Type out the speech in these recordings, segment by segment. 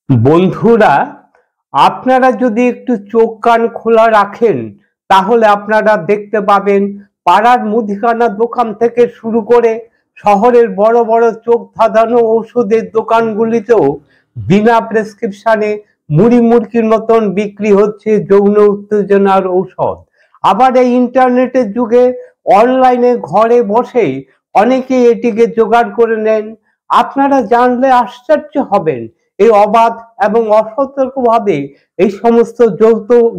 বন্ধুরা, আপনারা যদি একটু চোখ কান খোলা রাখেন তাহলে আপনারা দেখতে পাবেন পাড়ার মুদিখানা দোকান থেকে শুরু করে শহরের বড় বড় চোখ ধাঁধানো ওষুধের দোকানগুলিতেও বিনা প্রেসক্রিপশনে মুড়ি মুড়কির মতন বিক্রি হচ্ছে যৌন উত্তেজনার ঔষধ। আবার এই ইন্টারনেটের যুগে অনলাইনে ঘরে বসে অনেকেই এটিকে জোগাড় করে নেন। আপনারা জানলে আশ্চর্য হবেন এই অবাধ এবং অসতর্কভাবে এই সমস্ত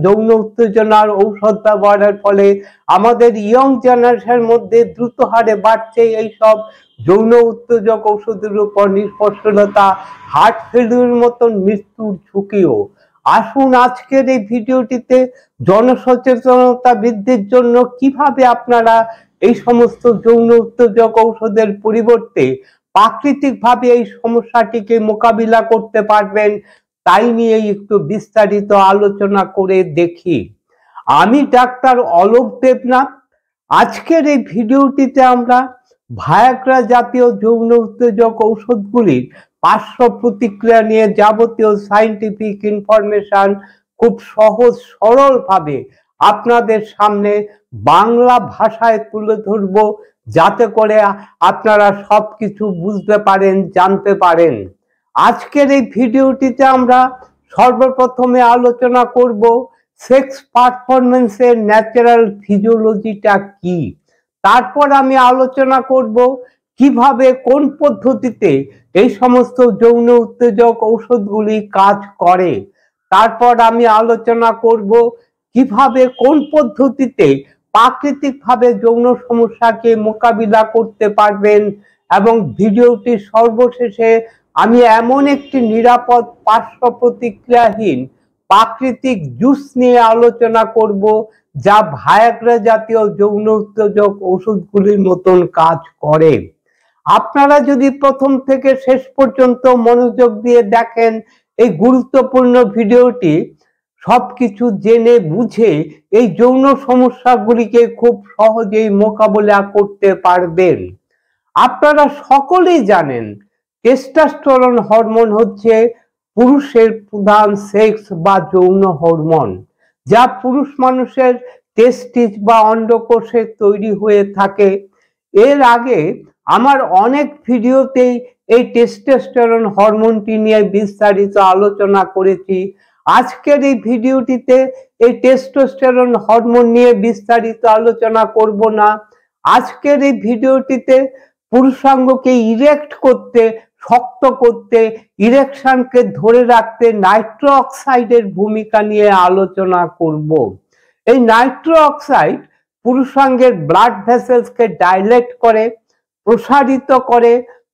যৌন উত্তেজনার ঔষধ ব্যবহারের ফলে আমাদের ইয়ং জেনারেশনের মধ্যে দ্রুত হারে বাড়ছে এইসব যৌন উত্তেজক ঔষধের উপর নির্ভরশীলতা, হার্ট ফেলিউরের মতন মৃত্যুর ঝুঁকিও। আসুন আজকের এই ভিডিওটিতে জনসচেতনতা বৃদ্ধির জন্য কিভাবে আপনারা এই সমস্ত যৌন উত্তেজক ঔষধের পরিবর্তে প্রাকৃতিকভাবে এই সমস্যাটিকে মোকাবিলা করতে পারবেন তাই নিয়ে একটু বিস্তারিত আলোচনা করে দেখি। আমি ডাক্তার অলোক দেবনাথ। আজকের এই ভিডিওটিতে আমরা ভায়াগ্রা জাতীয় যৌন উত্তেজক ঔষধগুলির পার্শ্ব প্রতিক্রিয়া নিয়ে যাবতীয় সায়েন্টিফিক ইনফরমেশন খুব সহজ সরল ভাবে আপনাদের সামনে বাংলা ভাষায় তুলে ধরব, যাতে করে আপনারা সবকিছু বুঝতে পারেন, জানতে পারেন। আজকের এই ভিডিওটিতে আমরা সর্বপ্রথমে আলোচনা করব সেক্স পারফরমেন্সের ন্যাচারাল ফিজিওলজিটা কি। তারপর আমি আলোচনা করব কিভাবে কোন পদ্ধতিতে এই সমস্ত যৌন উত্তেজক ঔষধগুলি কাজ করে। তারপর আমি আলোচনা করব কিভাবে কোন পদ্ধতিতে প্রাকৃতিকভাবে যৌন সমস্যাকে মোকাবিলা করতে পারবেন, এবং ভিডিওটির সর্বশেষে আমি এমন একটি নিরাপদ পার্শ্ব প্রতিক্রিয়াহীন প্রাকৃতিক জুস নিয়ে আলোচনা করব যা ভায়াগ্রা জাতীয় যৌন উত্তেজক ওষুধগুলির মতন কাজ করে। আপনারা যদি প্রথম থেকে শেষ পর্যন্ত মনোযোগ দিয়ে দেখেন এই গুরুত্বপূর্ণ ভিডিওটি, সবকিছু জেনে বুঝে এই যৌন সমস্যাগুলিকে খুব সহজেই মোকাবিলা করতে পারবেন। আপনারা সকলেই জানেন টেস্টোস্টেরন হরমোন হচ্ছে পুরুষের প্রধান সেক্স বা যৌন হরমোন, যা পুরুষ মানুষের টেস্টিস বা অন্ডকোষে তৈরি হয়ে থাকে। এর আগে আমার অনেক ভিডিওতেই এই টেস্টোস্টেরন হরমোনটি নিয়ে বিস্তারিত আলোচনা করেছি। আজকের এই ভিডিওটিতে এই টেস্টোস্টেরন হরমোন নিয়ে বিস্তারিত আলোচনা করব না। আজকের এই ভিডিওটিতে পুরুষাঙ্গকে ইরেক্ট করতে, শক্ত করতে, ইরেকশনকে ধরে রাখতে নাইট্রো অক্সাইডের ভূমিকা নিয়ে আলোচনা করব। এই নাইট্রো অক্সাইড পুরুষাঙ্গের ব্লাড ভেসেলসকে ডাইলেট করে, প্রসারিত করে,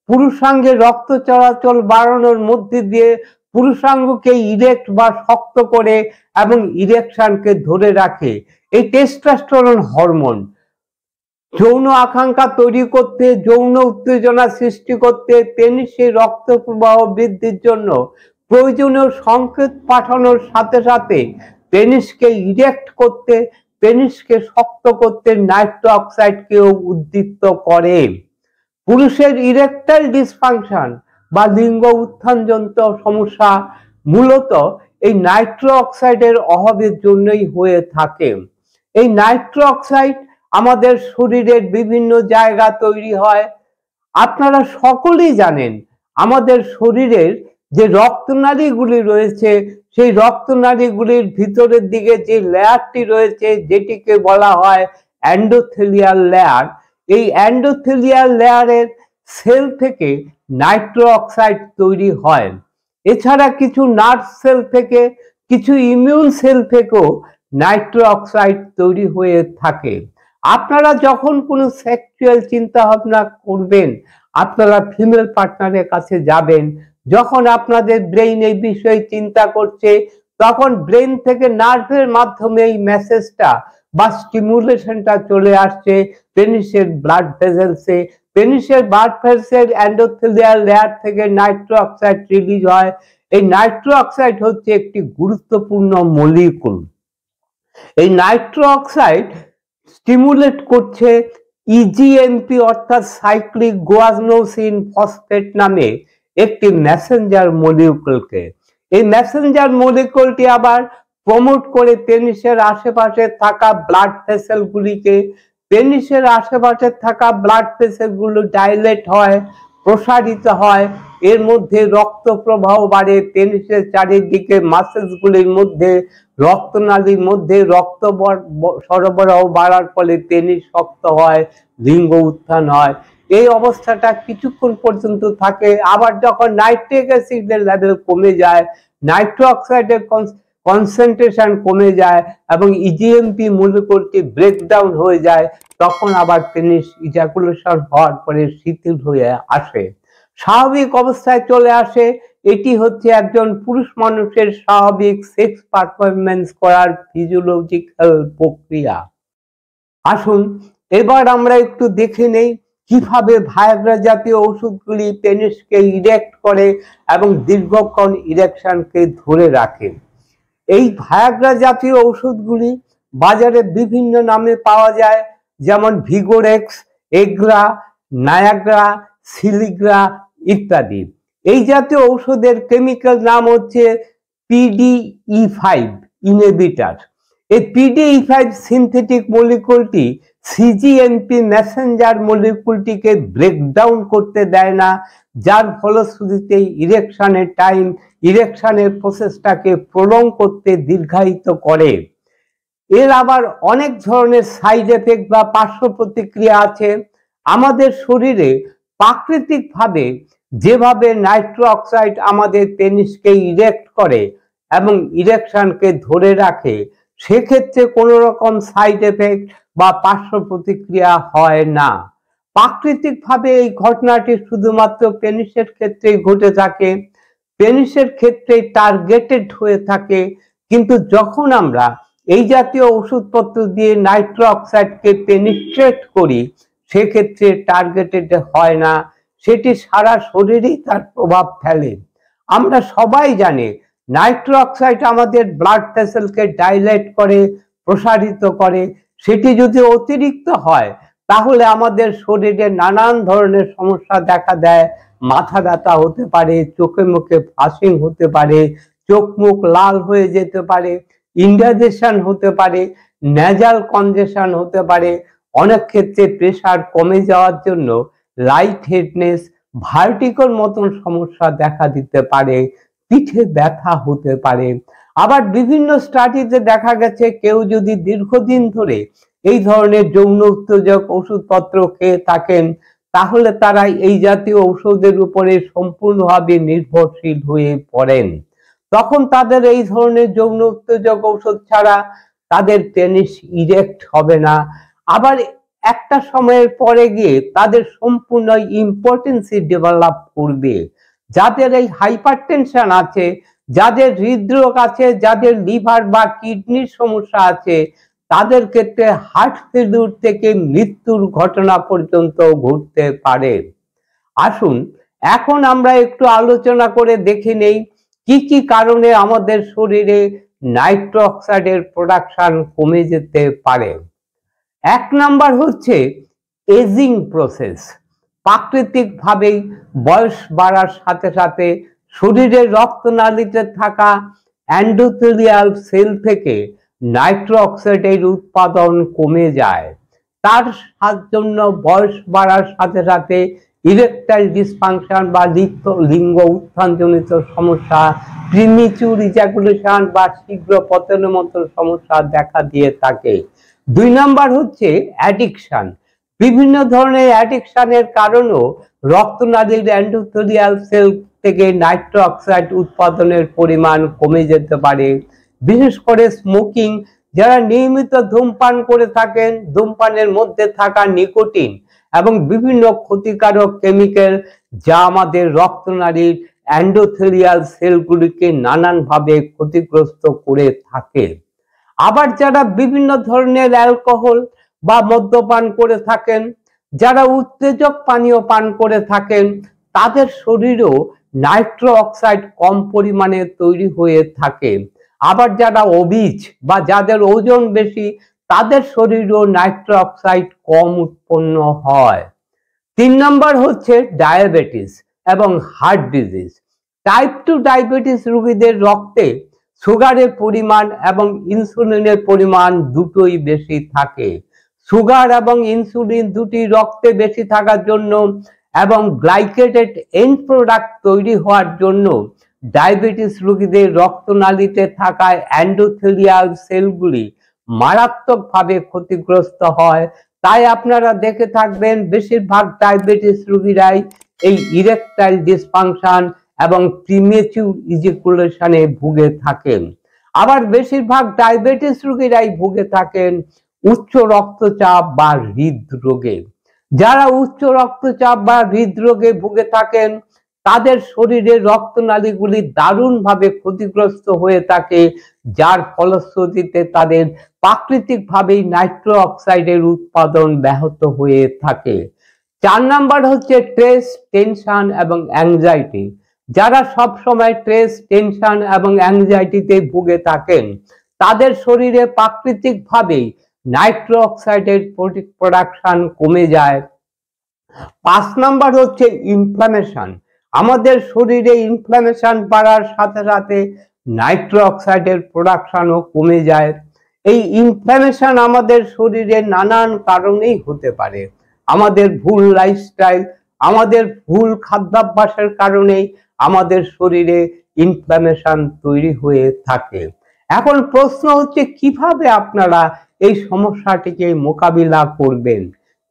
পুরুষাঙ্গের রক্ত চলাচল বাড়ানোর মধ্যে দিয়ে পুরুষাঙ্গকে ইরেক্ট বা শক্ত করে এবং ইরেকশনকে ধরে রাখে। এই টেস্টোস্টেরন হরমোন যৌন আকাঙ্ক্ষা তৈরি করতে, যৌন উত্তেজনা সৃষ্টি করতে, পেনিসে রক্ত প্রবাহ বৃদ্ধির জন্য প্রয়োজনীয় সংকেত পাঠানোর সাথে সাথে পেনিসকে ইরেক্ট করতে, পেনিসকে শক্ত করতে নাইট্রো অক্সাইডকেও উদ্দীপ্ত করে। পুরুষের ইরেকটাইল ডিসফাংশন বা লিঙ্গ উত্থানজনিত সমস্যা মূলত এই নাইট্রো অক্সাইডের অভাবের জন্যই হয়ে থাকে। এই নাইট্রো অক্সাইড আমাদের শরীরের বিভিন্ন জায়গা তৈরি হয়। আপনারা সকলেই জানেন আমাদের শরীরের যে রক্তনালীগুলি রয়েছে, সেই রক্তনালীগুলির ভিতরের দিকে যে লেয়ারটি রয়েছে যেটিকে বলা হয় এন্ডোথেলিয়াল লেয়ার, এই এন্ডোথেলিয়াল লেয়ারের সেল থেকে নাইট্রো অক্সাইড তৈরি হয়। এছাড়া কিছু নার্ভ সেল থেকে, কিছু ইমিউন সেল থেকেও নাইট্রো অক্সাইড তৈরি হয়ে থাকে। আপনারা যখন কোনো সেক্সুয়াল চিন্তা ভাবনা করবেন, আপনারা ফিমেল পার্টনারের কাছে যাবেন, যখন আপনাদের ব্রেইন এই বিষয়ে চিন্তা করছে, তখন ব্রেইন থেকে নার্ভের মাধ্যমে এই মেসেজটা বা স্টিমুলেশনটা চলে আসছে পেনিসের ব্লাড ভেসেলসে। পেনিসের ব্লাড ভেসেল এন্ডোথেলিয়াল লেয়ার থেকে নাইট্রো অক্সাইড রিলিজ হয়। এই নাইট্রো অক্সাইড হচ্ছে একটি গুরুত্বপূর্ণ মলিকুল। এই নাইট্রো অক্সাইড স্টিমুলেট করছে ইজিএমপি অর্থাৎ সাইক্লিক গুয়ানোসিন ফসফেট নামে একটি মেসেঞ্জার মলিকুলকে। এই মেসেঞ্জার মলিকুলটি আবার প্রমোট করে পেনিসের আশেপাশে থাকা ব্লাড ভেসেলগুলিকে, পেনিসের আশেপাশে থাকা ব্লাড ভেসেলগুলো ডাইলেট হয়, প্রসারিত হয়, এর মধ্যে রক্ত প্রবাহ বাড়ে, পেনিসের চারিদিকে মাসেলসগুলির মধ্যে, রক্তনালীর মধ্যে রক্ত সরবরাহ বাড়ার ফলে পেনিস শক্ত হয়, লিঙ্গ উত্থান হয়। এই অবস্থাটা কিছুক্ষণ পর্যন্ত থাকে। আবার যখন নাইট্রিক অ্যাসিডের লেভেল কমে যায়, নাইট্রো অক্সাইডের কনসেন্ট্রেশন কমে যায় এবং ইজিএমপি মলিকুলটি ব্রেকডাউন হয়ে যায়, তখন আবার পেনিস ইজাকুলেশন হওয়ার পরে শিথিল হয়ে আসে, স্বাভাবিক অবস্থায় চলে আসে। এটি হচ্ছে একজন পুরুষ মানুষের স্বাভাবিক সেক্স পারফরমেন্স করার ফিজিওলজিক্যাল প্রক্রিয়া। আসুন এবার আমরা একটু দেখে নেই কিভাবে ভায়াগ্রা জাতীয় ওষুধগুলি পেনিসকে ইরেক্ট করে এবং দীর্ঘক্ষণ ইরেকশনকে ধরে রাখে। এই ভায়াগ্রা জাতীয় ওষুধগুলি বাজারে বিভিন্ন নামে পাওয়া যায়, যেমন ভিগোরেক্স, এগ্রা, নায়াগ্রা, সিলিগ্রা ইত্যাদি। এই জাতীয় ঔষধের কেমিক্যাল নাম হচ্ছে PDE5 ইনহিবিটর। এই PDE5 সিনথেটিক মলিকুলটি সিজিএমপি মেসেঞ্জার মলিকুলটিকে ব্রেকডাউন করতে দেয় না, যার ফলশ্রুতিতে ইরেকশনের টাইম, ইরেকশনের প্রসেসটাকে প্রলং করতে দীর্ঘায়িত করে। এর আবার অনেক ধরনের সাইড এফেক্ট বা পার্শ্ব প্রতিক্রিয়া আছে। আমাদের শরীরে প্রাকৃতিকভাবে যেভাবে নাইট্রো অক্সাইড আমাদের পেনিসকে ইরেক্ট করে এবং ইরেকশনকে ধরে রাখে, সেক্ষেত্রে কোনো রকম সাইড এফেক্ট বা পার্শ্ব প্রতিক্রিয়া হয় না। প্রাকৃতিকভাবে এই ঘটনাটি শুধুমাত্র পেনিসের ক্ষেত্রেই ঘটে থাকে, পেনিসের ক্ষেত্রে টার্গেটেড হয়ে থাকে। কিন্তু যখন আমরা এই জাতীয় ওষুধপত্র দিয়ে নাইট্রো অক্সাইডকে পেনিট্রেট করি, সেক্ষেত্রে টার্গেটেড হয় না, সেটি সারা শরীরেই তার প্রভাব ফেলে। আমরা সবাই জানি নাইট্রো অক্সাইড আমাদের ব্লাড ভেসেলকে ডাইলেট করে, প্রসারিত করে। সেটি যদি অতিরিক্ত হয় তাহলে আমাদের শরীরে নানান ধরনের সমস্যা দেখা দেয়। মাথা ব্যথা হতে পারে, চোখে মুখে ফ্লাশিং হতে পারে, চোখ মুখ লাল হয়ে যেতে পারে, ইন্ডাইজেশন হতে পারে, নেজাল কনজেশন হতে পারে। অনেক ক্ষেত্রে প্রেসার কমে যাওয়ার জন্য লাইট হেডনেস, ভার্টিগোর মতন সমস্যা দেখা দিতে পারে, পিঠে ব্যথা হতে পারে। আবার বিভিন্ন স্টাডিতে দেখা গেছে কেউ যদি দীর্ঘদিন ধরে এই ধরনের যৌন উত্তেজক ওষুধপত্র খেয়ে থাকেন, তাহলে তারা এই জাতীয় ঔষধের উপরে সম্পূর্ণভাবে নির্ভরশীল হয়ে পড়েন। তখন তাদের এই ধরনের যৌন উত্তেজক ঔষধ ছাড়া তাদের পেনিস ইরেক্ট হবে না। আবার একটা সময়ের পরে গিয়ে তাদের সম্পূর্ণ ইম্পর্টেন্সি ডেভেলপ করবে। যাদের এই হাইপারটেনশন আছে, যাদের হৃদরোগ আছে, যাদের লিভার বা কিডনির সমস্যা আছে, তাদের ক্ষেত্রে হার্ট ফেলিউর থেকে মৃত্যুর ঘটনা পর্যন্ত ঘটতে পারে। আসুন এখন আমরা একটু আলোচনা করে দেখে নেই কি কি কারণে আমাদের শরীরে নাইট্রো অক্সাইডের প্রোডাকশন কমে যেতে পারে। এক নাম্বার হচ্ছে এজিং প্রসেস। প্রাকৃতিকভাবেই বয়স বাড়ার সাথে সাথে শরীরের রক্তনালীতে থাকা এন্ডোথেলিয়াল সেল থেকে নাইট্রো অক্সাইডের উৎপাদন কমে যায়। তার জন্য বয়স বাড়ার সাথে সাথে ইরেকটাইল ডিসফাংশন বা লিঙ্গ উত্থানজনিত সমস্যা, প্রিমিচুর ইজাকুলেশন বা শীঘ্র পতনের মতো সমস্যা দেখা দিয়ে থাকে। দুই নাম্বার হচ্ছে অ্যাডিকশন। বিভিন্ন ধরনের অ্যাডিকশনের কারণেও রক্তনালীর এন্ডোথেলিয়াল সেল থেকে নাইট্রো অক্সাইড উৎপাদনের পরিমাণ কমে যেতে পারে। বিশেষ করে স্মোকিং, যারা নিয়মিত ধূমপান করে থাকেন, ধূমপানের মধ্যে থাকা নিকোটিন এবং বিভিন্ন ক্ষতিকারক কেমিক্যাল যা আমাদের রক্তনালীর এন্ডোথেলিয়াল সেলগুলিকে নানানভাবে ক্ষতিগ্রস্ত করে থাকে। আবার যারা বিভিন্ন ধরনের অ্যালকোহল বা মদ্যপান করে থাকেন, যারা উত্তেজক পানীয় পান করে থাকেন, তাদের শরীরেও নাইট্রো অক্সাইড কম পরিমাণে তৈরি হয়ে থাকে। আবার যারা ওবিজ বা যাদের ওজন বেশি, তাদের শরীরেও নাইট্রো অক্সাইড কম উৎপন্ন হয়। তিন নম্বর হচ্ছে ডায়াবেটিস এবং হার্ট ডিজিজ। টাইপ 2 ডায়াবেটিস রোগীদের রক্তে সুগারের পরিমাণ এবং ইনসুলিনের পরিমাণ দুটোই বেশি থাকে। সুগার এবং ইনসুলিন দুটি রক্তে বেশি থাকার জন্য এবং গ্লাইকেটেড এন্ড প্রোডাক্ট তৈরি হওয়ার জন্য ডায়াবেটিস রোগীদের রক্তনালীতে থাকা এন্ডোথেলিয়াল সেলগুলি মারাত্মকভাবে ক্ষতিগ্রস্ত হয়। তাই আপনারা দেখে থাকবেন বেশিরভাগ ডায়াবেটিস রোগীরাই এই ইরেকটাইল ডিসফাংশন এবং প্রিমেচিউর ইজাকুলেশনে ভুগে থাকেন। আবার বেশিরভাগ ডায়াবেটিস রোগীরাই ভুগে থাকেন উচ্চ রক্তচাপ বা হৃদরোগে। যারা উচ্চ রক্তচাপ বা হৃদরোগে ভুগে থাকেন তাদের শরীরের রক্তনালীগুলি দারুণভাবে ক্ষতিগ্রস্ত হয়ে থাকে, যার ফলশ্রুতিতে তাদের প্রাকৃতিকভাবেই নাইট্রো অক্সাইডের উৎপাদন ব্যাহত হয়ে থাকে। 4 নাম্বার হচ্ছে স্ট্রেস, টেনশন এবং অ্যাংজাইটি। যারা সব সময় স্ট্রেস, টেনশন এবং অ্যাংজাইটিতে ভুগে থাকেন তাদের শরীরে প্রাকৃতিকভাবেই নাইট্রো অক্সাইডের প্রোডাকশন কমে যায়। 5 নাম্বার হচ্ছে ইনফ্লামেশন। আমাদের শরীরে ইনফ্লামেশন বাড়ার সাথে সাথে নাইট্রো অক্সাইডের প্রোডাকশনও কমে যায়। এই ইনফ্লামেশন আমাদের শরীরে নানান কারণেই হতে পারে। আমাদের ভুল লাইফস্টাইল, আমাদের ভুল খাদ্যাভ্যাসের কারণেই আমাদের শরীরে ইনফ্লামেশন তৈরি হয়ে থাকে। এখন প্রশ্ন হচ্ছে কিভাবে আপনারা এই সমস্যাটিকে মোকাবিলা করবেন,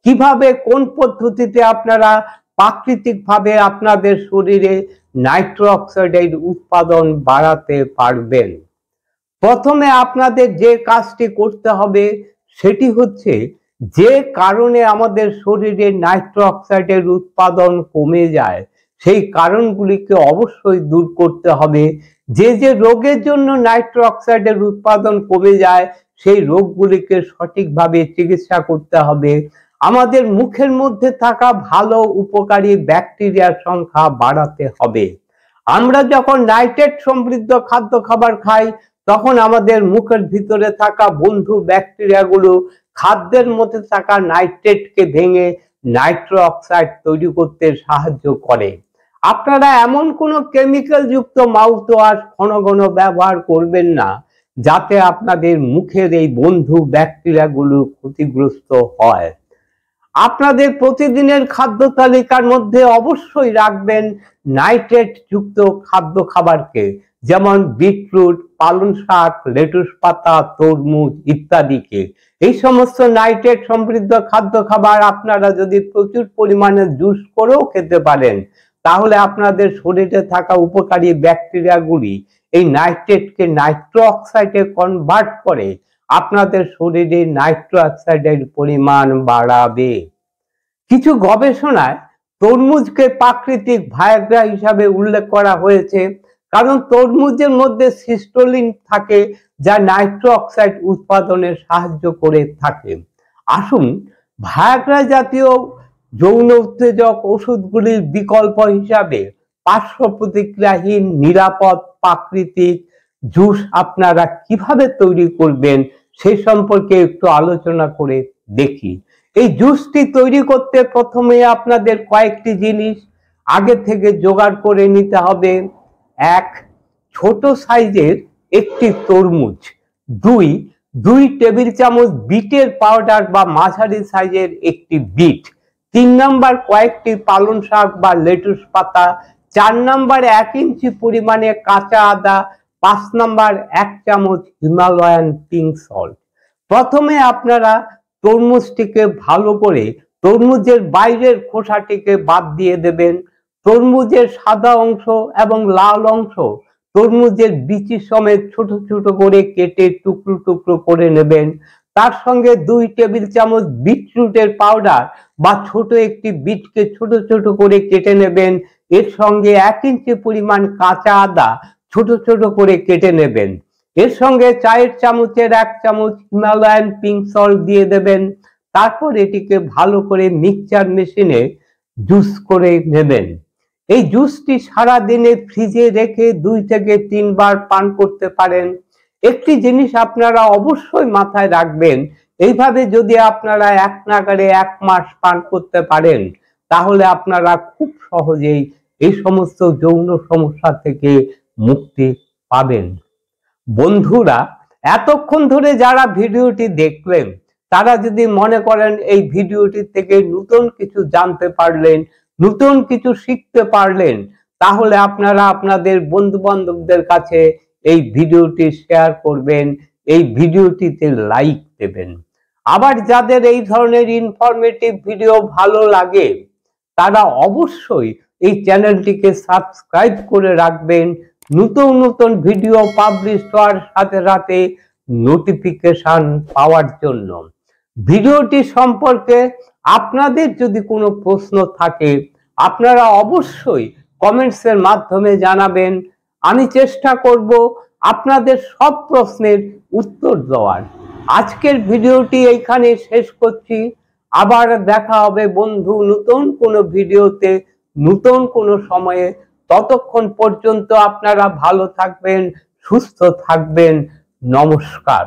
কিভাবে কোন পদ্ধতিতে আপনারা প্রাকৃতিকভাবে আপনাদের শরীরে নাইট্রো অক্সাইডের উৎপাদন বাড়াতে পারবেন। প্রথমে আপনাদের যে কাজটি করতে হবে সেটি হচ্ছে যে কারণে আমাদের শরীরে নাইট্রো অক্সাইডের উৎপাদন কমে যায় সেই কারণগুলিকে অবশ্যই দূর করতে হবে। যে যে রোগের জন্য নাইট্রো অক্সাইডের উৎপাদন কমে যায় সেই রোগগুলিকে সঠিকভাবে চিকিৎসা করতে হবে। আমাদের মুখের মধ্যে থাকা ভালো উপকারী ব্যাকটেরিয়ার সংখ্যা বাড়াতে হবে। আমরা যখন নাইট্রেট সমৃদ্ধ খাদ্য খাবার খাই তখন আমাদের মুখের ভিতরে থাকা বন্ধু ব্যাকটেরিয়াগুলো খাদ্যের মধ্যে থাকা নাইট্রেটকে ভেঙে নাইট্রো অক্সাইড তৈরি করতে সাহায্য করে। আপনারা এমন কোনো কেমিক্যাল যুক্ত মাউথওয়াশ ঘন ঘন ব্যবহার করবেন না যাতে আপনাদের মুখের এই বন্ধু ব্যাকটেরিয়াগুলো ক্ষতিগ্রস্ত হয়। আপনাদের প্রতিদিনের খাদ্য তালিকার মধ্যে অবশ্যই রাখবেন নাইট্রেট যুক্ত খাদ্য খাবারকে, যেমন বিটরুট, পালং শাক, লেটুস পাতা, তরমুজ ইত্যাদিকে। এই সমস্ত নাইট্রেট সমৃদ্ধ খাদ্য খাবার আপনারা যদি প্রচুর পরিমাণে জুস করেও খেতে পারেন তাহলে আপনাদের শরীরে থাকা উপকারী ব্যাকটেরিয়াগুলি এই নাইট্রেটকে নাইট্রো অক্সাইডে কনভার্ট করে আপনাদের শরীরে নাইট্রো অক্সাইডের পরিমাণ বাড়াবে। কিছু গবেষণায় তরমুজকে প্রাকৃতিক ভায়াগ্রা হিসাবে উল্লেখ করা হয়েছে, কারণ তরমুজের মধ্যে সিস্টোলিন থাকে যা নাইট্রো অক্সাইড উৎপাদনে সাহায্য করে থাকে। আসুন ভায়াগ্রা জাতীয় যৌন উত্তেজক ওষুধগুলির বিকল্প হিসাবে পার্শ্ব প্রতিক্রিয়াহীন নিরাপদ প্রাকৃতিক জুস আপনারা কিভাবে তৈরি করবেন সেই সম্পর্কে একটু আলোচনা করে দেখি। এই জুসটি তৈরি করতে প্রথমে আপনাদের কয়েকটি জিনিস আগে থেকে জোগাড় করে নিতে হবে। 1, ছোট সাইজের একটি তরমুজ। 2 টেবিল চামচ বিটের পাউডার বা মাঝারি সাইজের একটি বিট। 3 নাম্বার কয়েকটি পালং শাক বা লেটুস পাতা। 4 নাম্বার 1 ইঞ্চি পরিমাণে কাঁচা আদা। 5 নাম্বার 1 চামচ হিমালয়ান পিঙ্ক সল্ট। প্রথমে আপনারা তরমুজটিকে ভালো করে তরমুজের বাইরের খোসাটিকে বাদ দিয়ে দেবেন। তরমুজের সাদা অংশ এবং লাল অংশ তরমুজের বিচি সমেত ছোট ছোট করে কেটে টুকরো টুকরো করে নেবেন। তার সঙ্গে 2 টেবিল চামচ বিটরুটের পাউডার বা ছোট একটি বিটকে ছোট ছোট করে কেটে নেবেন। এর সঙ্গে 1 ইঞ্চি পরিমাণ কাঁচা আদা ছোট ছোট করে কেটে নেবেন। এর সঙ্গে চায়ের চামচের 1 চামচ হিমালয়ান পিঙ্ক সল্ট দিয়ে দেবেন। তারপর এটিকে ভালো করে মিক্সচার মেশিনে জুস করে নেবেন। এই জুসটি সারা দিনে ফ্রিজে রেখে 2 থেকে 3 বার পান করতে পারেন। একটি জিনিস আপনারা অবশ্যই মাথায় রাখবেন, এইভাবে যদি আপনারা এক নাগাড়ে 1 মাস পান করতে পারেন তাহলে আপনারা খুব সহজেই এই সমস্ত যৌন সমস্যা থেকে মুক্তি পাবেন। বন্ধুরা, এতক্ষণ ধরে যারা ভিডিওটি দেখলেন তারা যদি মনে করেন এই ভিডিওটি থেকে নতুন কিছু জানতে পারলেন, নতুন কিছু শিখতে পারলেন, তাহলে আপনারা আপনাদের বন্ধু বান্ধবদের কাছে এই ভিডিওটি শেয়ার করবেন, এই ভিডিওটিতে লাইক দেবেন। আবার যাদের এই ধরনের ইনফরমেটিভ ভিডিও ভালো লাগে তারা অবশ্যই এই চ্যানেলটিকে সাবস্ক্রাইব করে রাখবেন, নতুন নতুন ভিডিও পাবলিশ হওয়ার সাথে সাথে নোটিফিকেশন পাওয়ার জন্য। ভিডিওটি সম্পর্কে আপনাদের যদি কোনো প্রশ্ন থাকে আপনারা অবশ্যই কমেন্টসের মাধ্যমে জানাবেন। আমি চেষ্টা করব আপনাদের সব প্রশ্নের উত্তর দেওয়ার। আজকের ভিডিওটি এইখানে শেষ করছি। আবার দেখা হবে বন্ধু নতুন কোনো ভিডিওতে, নতুন কোনো সময়ে। ততক্ষণ পর্যন্ত আপনারা ভালো থাকবেন, সুস্থ থাকবেন। নমস্কার।